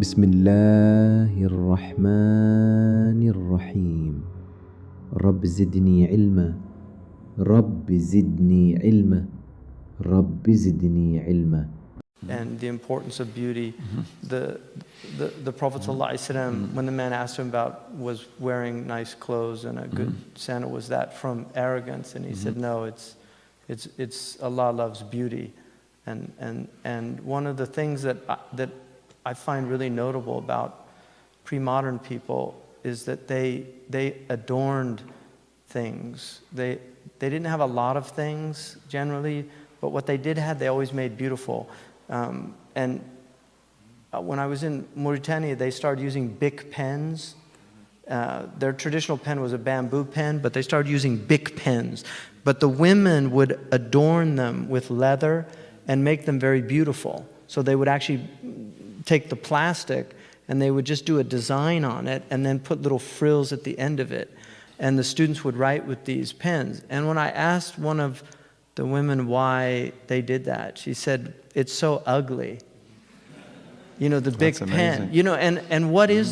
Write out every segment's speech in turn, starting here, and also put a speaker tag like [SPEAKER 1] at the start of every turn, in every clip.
[SPEAKER 1] بسم الله الرحمن الرحيم رب زدني علما رب زدني علما رب زدني علما.
[SPEAKER 2] And the importance of beauty. The Prophet ﷺ, when the man asked him about was wearing nice clothes and a good sandal, was that from arrogance? And he said, no, it's Allah loves beauty. And one of the things that I find really notable about pre-modern people is that they adorned things. They didn't have a lot of things generally, but what they did have, they always made beautiful. And when I was in Mauritania, they started using Bic pens. Their traditional pen was a bamboo pen, but they started using Bic pens. But the women would adorn them with leather and make them very beautiful. So they would actually take the plastic and they would just do a design on it and then put little frills at the end of it. And the students would write with these pens. And when I asked one of the women why they did that, she said, it's so ugly. You know, the big pen. You know, and what is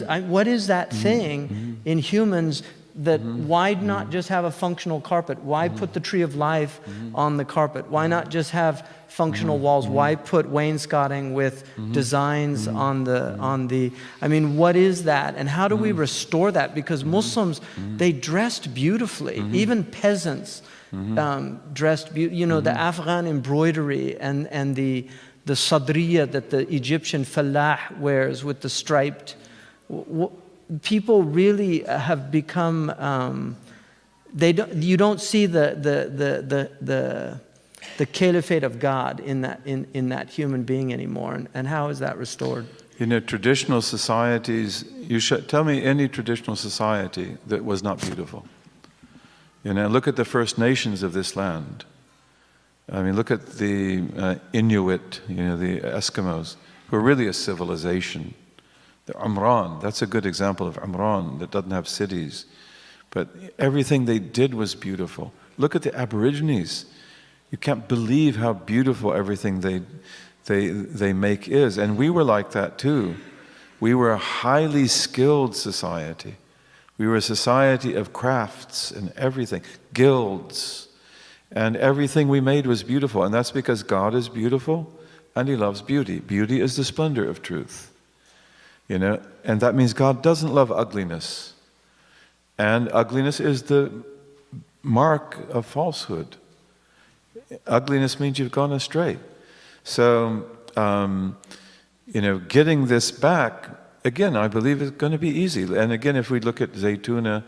[SPEAKER 2] that thing in humans that why not just have a functional carpet? Why put the tree of life on the carpet? Why not just have functional walls? Why put wainscoting with designs on the I mean, what is that? And how do we restore that? Because Muslims, they dressed beautifully. Even peasants dressed beautifully. You know, the Afghan embroidery and the sadriya that the Egyptian fallah wears with the striped. People really have become. You don't see the caliphate of God in that human being anymore. And how is that restored?
[SPEAKER 3] You know, traditional societies. Tell me any traditional society that was not beautiful. You know, look at the First Nations of this land. I mean, look at the Inuit, you know, the Eskimos, who are really a civilization. The Umran, that's a good example of Umran that doesn't have cities. But everything they did was beautiful. Look at the Aborigines. You can't believe how beautiful everything they make is. And we were like that too. We were a highly skilled society. We were a society of crafts and everything, guilds. And everything we made was beautiful. And that's because God is beautiful and He loves beauty. Beauty is the splendor of truth. You know, and that means God doesn't love ugliness. And ugliness is the mark of falsehood. Ugliness means you've gone astray. So, you know, getting this back, again, I believe is going to be easy. And again, if we look at Zaytuna,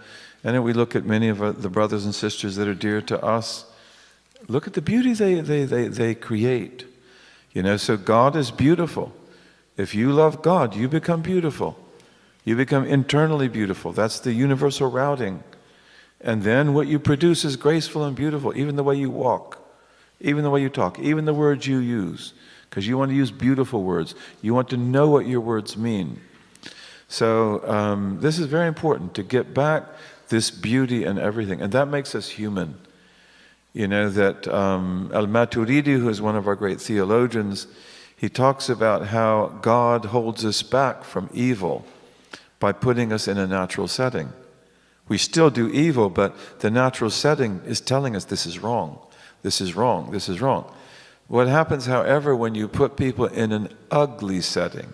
[SPEAKER 3] and if we look at many of the brothers and sisters that are dear to us, look at the beauty they create. You know, so God is beautiful. If you love God, you become beautiful. You become internally beautiful. That's the universal routing. And then what you produce is graceful and beautiful, even the way you walk, even the way you talk, even the words you use, because you want to use beautiful words. You want to know what your words mean. So this is very important, to get back this beauty and everything. And that makes us human. You know, that Al-Maturidi, who is one of our great theologians, he talks about how God holds us back from evil by putting us in a natural setting. We still do evil, but the natural setting is telling us this is wrong, this is wrong, this is wrong. What happens, however, when you put people in an ugly setting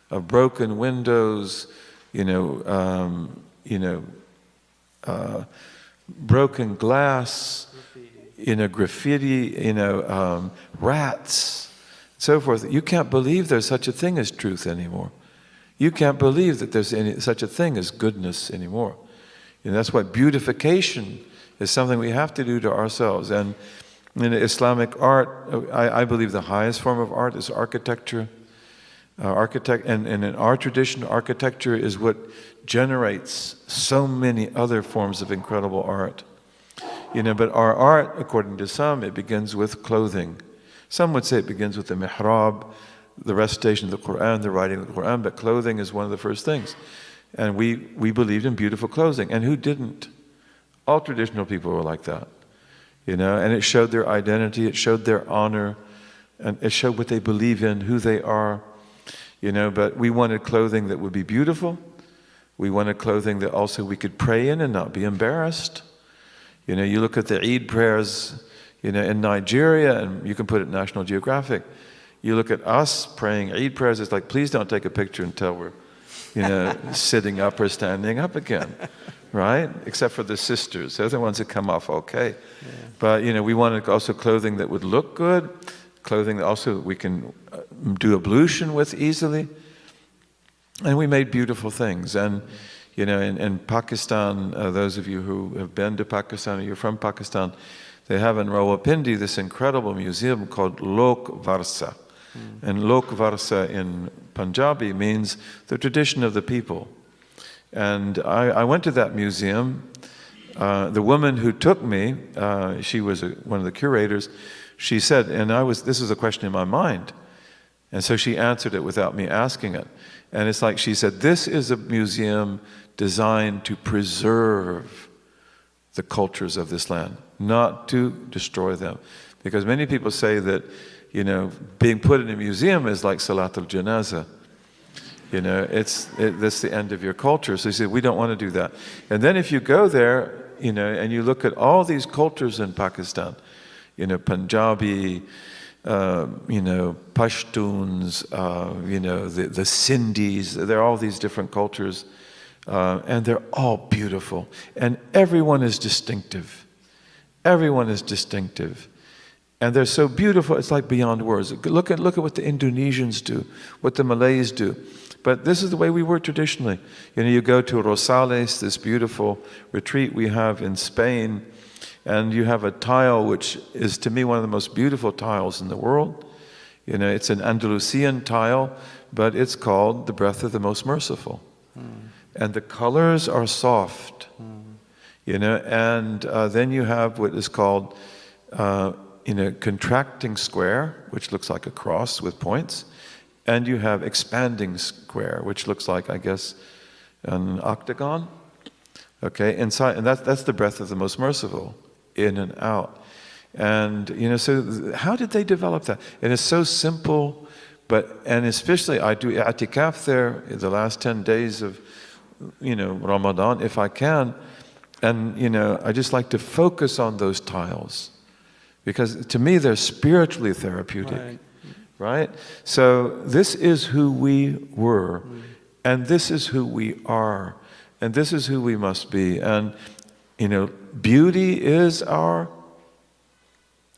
[SPEAKER 3] of broken windows, broken glass, graffiti, rats, so forth, you can't believe there's such a thing as truth anymore. You can't believe that there's such a thing as goodness anymore. And that's why beautification is something we have to do to ourselves. And in Islamic art, I believe the highest form of art is architecture. And in our tradition, architecture is what generates so many other forms of incredible art. But our art, according to some, it begins with clothing. Some would say it begins with the mihrab, the recitation of the Quran, the writing of the Quran, but clothing is one of the first things. And we believed in beautiful clothing. And who didn't? All traditional people were like that. And it showed their identity, it showed their honor, and it showed what they believe in, who they are. but we wanted clothing that would be beautiful. We wanted clothing that also we could pray in and not be embarrassed. You look at the Eid prayers, in Nigeria, and you can put it in National Geographic. You look at us praying Eid prayers, it's like, please don't take a picture until we're, sitting up or standing up again, right? Except for the sisters. They're the ones that come off okay.
[SPEAKER 2] Yeah.
[SPEAKER 3] But, we wanted also clothing that would look good, clothing that also we can do ablution with easily. And we made beautiful things. And, in Pakistan, those of you who have been to Pakistan or you're from Pakistan, they have in Rawalpindi this incredible museum called Lok Varsa. And Lok Varsa in Punjabi means the tradition of the people. And I went to that museum. The woman who took me, she was one of the curators, she said, this was a question in my mind. And so she answered it without me asking it. And it's like she said, this is a museum designed to preserve the cultures of this land, not to destroy them. Because many people say that, being put in a museum is like Salat al-Janazah. That's the end of your culture. So he said, we don't want to do that. And then if you go there, and you look at all these cultures in Pakistan, Punjabi, Pashtuns, the Sindhis, there are all these different cultures, and they're all beautiful. And everyone is distinctive. Everyone is distinctive. And they're so beautiful, it's like beyond words. Look at what the Indonesians do, what the Malays do. But this is the way we were traditionally. You go to Rosales, this beautiful retreat we have in Spain, and you have a tile which is, to me, one of the most beautiful tiles in the world. It's an Andalusian tile, but it's called the breath of the most merciful. And the colors are soft. And then you have what is called contracting square, which looks like a cross with points, and you have expanding square, which looks like, I guess, an octagon. Okay, inside, and that's the breath of the most merciful, in and out. And so how did they develop that? And it's so simple, and especially I do i'tikaf there the last 10 days of Ramadan if I can, and I just like to focus on those tiles. Because to me, they're spiritually therapeutic, right? So this is who we were, and this is who we are, and this is who we must be. And, beauty is our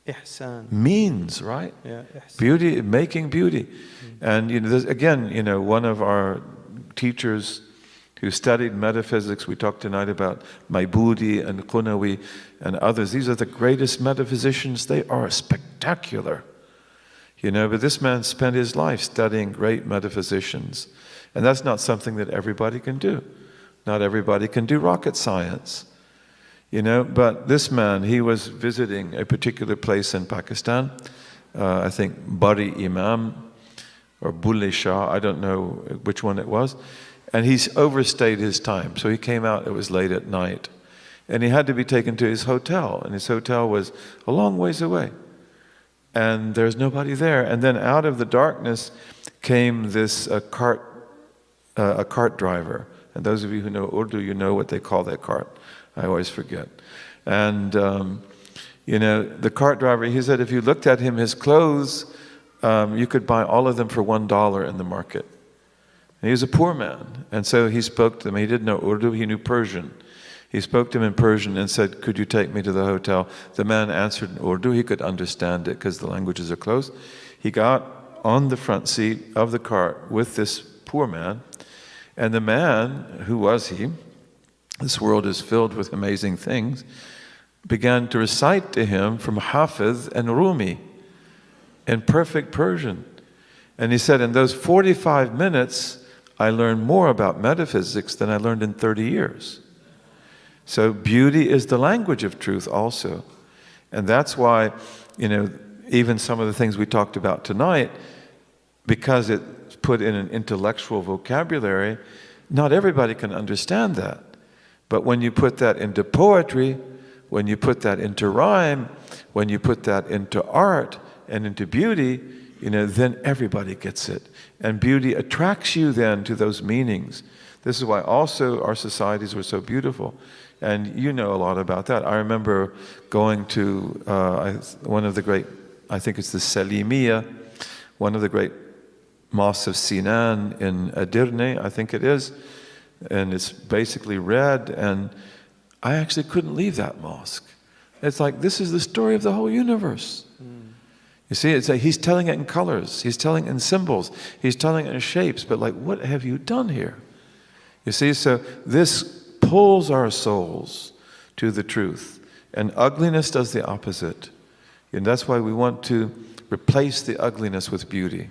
[SPEAKER 2] ihsan.
[SPEAKER 3] Means, right?
[SPEAKER 2] Yeah, ihsan.
[SPEAKER 3] Beauty, making beauty. And, again, one of our teachers who studied metaphysics, we talked tonight about Maibudi and Qunawi and others. These are the greatest metaphysicians. They are spectacular. But this man spent his life studying great metaphysicians. And that's not something that everybody can do. Not everybody can do rocket science. But this man, he was visiting a particular place in Pakistan, I think Bari Imam or Bulle Shah, I don't know which one it was. And he's overstayed his time. So he came out, it was late at night. And he had to be taken to his hotel. And his hotel was a long ways away. And there's nobody there. And then out of the darkness came this cart driver. And those of you who know Urdu, you know what they call that cart. I always forget. And, the cart driver, he said if you looked at him, his clothes, you could buy all of them for $1 in the market. And he was a poor man. And so he spoke to them. He didn't know Urdu, he knew Persian. He spoke to him in Persian and said, could you take me to the hotel? The man answered in Urdu. He could understand it because the languages are close. He got on the front seat of the cart with this poor man. And the man, who was he? This world is filled with amazing things. Began to recite to him from Hafiz and Rumi in perfect Persian. And he said, in those 45 minutes, I learned more about metaphysics than I learned in 30 years. So beauty is the language of truth also. And that's why, even some of the things we talked about tonight, because it's put in an intellectual vocabulary, not everybody can understand that. But when you put that into poetry, when you put that into rhyme, when you put that into art and into beauty, then everybody gets it. And beauty attracts you then to those meanings. This is why also our societies were so beautiful. And you know a lot about that. I remember going to one of the great, I think it's the Salimiyya, one of the great mosques of Sinan in Edirne, I think it is. And it's basically red, and I actually couldn't leave that mosque. It's like, this is the story of the whole universe. You see, it's like he's telling it in colors, he's telling it in symbols, he's telling it in shapes, but like, what have you done here? You see, so this pulls our souls to the truth, and ugliness does the opposite. And that's why we want to replace the ugliness with beauty.